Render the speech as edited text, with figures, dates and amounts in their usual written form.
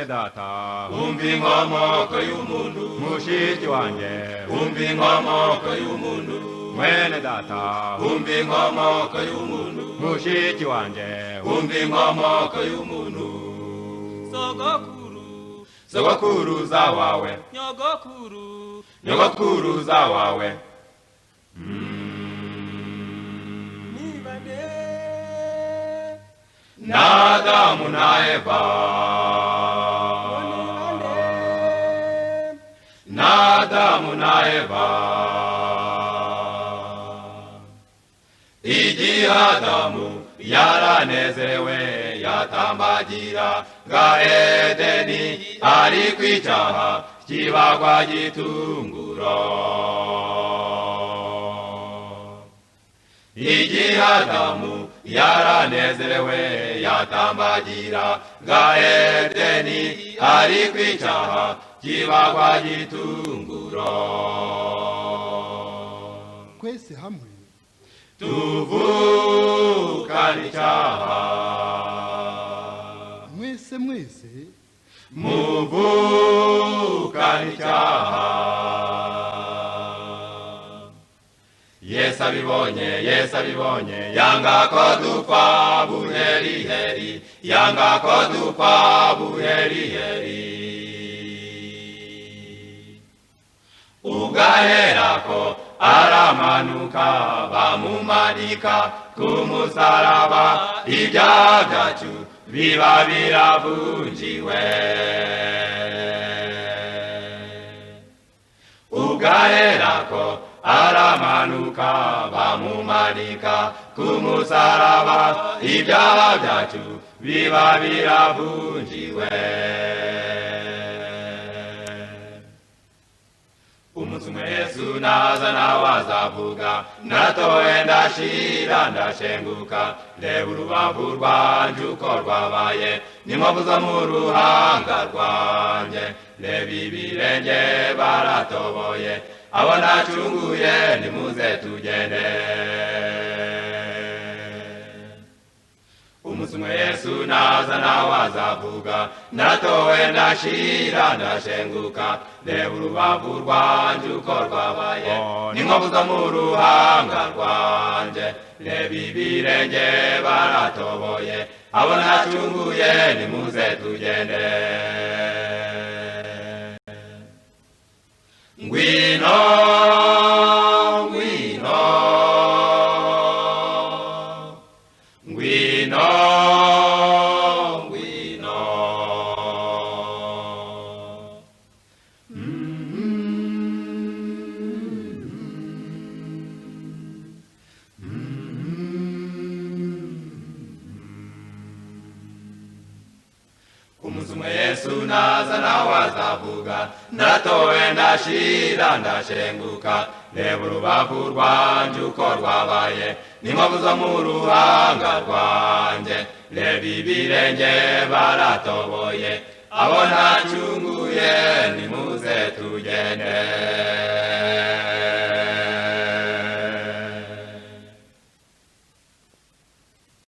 data umva inkomoko y'umuntu mushiki wanjye umva inkomoko y'umuntu mwene data umva inkomoko y'umuntu mushiki wanjye umva inkomoko y'umuntu sogokuruza wawe nyogokuruza wawe na Adamu na Eva na Adamu na Eva igihe Adamu yaranezerewe yatambagira ga Edeni ari kw'icyaha kibagwa gitunguro igihe Adamu yaranezerewe yatambagira ga Edeni ari kw'icyaha kibagwa gitunguro twese hamwe tuvukana icyaha mwese muvukana icyaha Yesu abibonye yanga ko dupfa buheriheri yanga ko dupfa buheriheri ugaherako aramanuka bamumanika ku musaraba ibyaha byacu biba biravunjiwe ugaherako aramanuka bamumanika ku musaraba ibyaha byacu biba biravunjiwe umunsi umwe Yesu naza nawe azavuga natowe ndashira ndashenguka reba urubavu rwanje uko rwabaye n'inkovu zo mu ruhanga rwanjye reba ibirenge baratoboye abo nacunguye nimuze tugende umunsi umwe Yesu naza nawe azavuga natowe ndashira ndashenguka reba urubavu rwanje uko rwabaye n'inkovu zo mu ruhanga rwanjye reba ibirenge baratoboye abo nacunguye nimuze tugende ngwino ngwino ngwino ngwino umunsi umwe Yesu naza nawe azavuga natowe ndashira ndashenguka reba urubavu rwanje uko rwabaye n'inkovu zo mu ruhanga rwanjye reba ibirenge baratoboye abo nacunguye nimuze tugende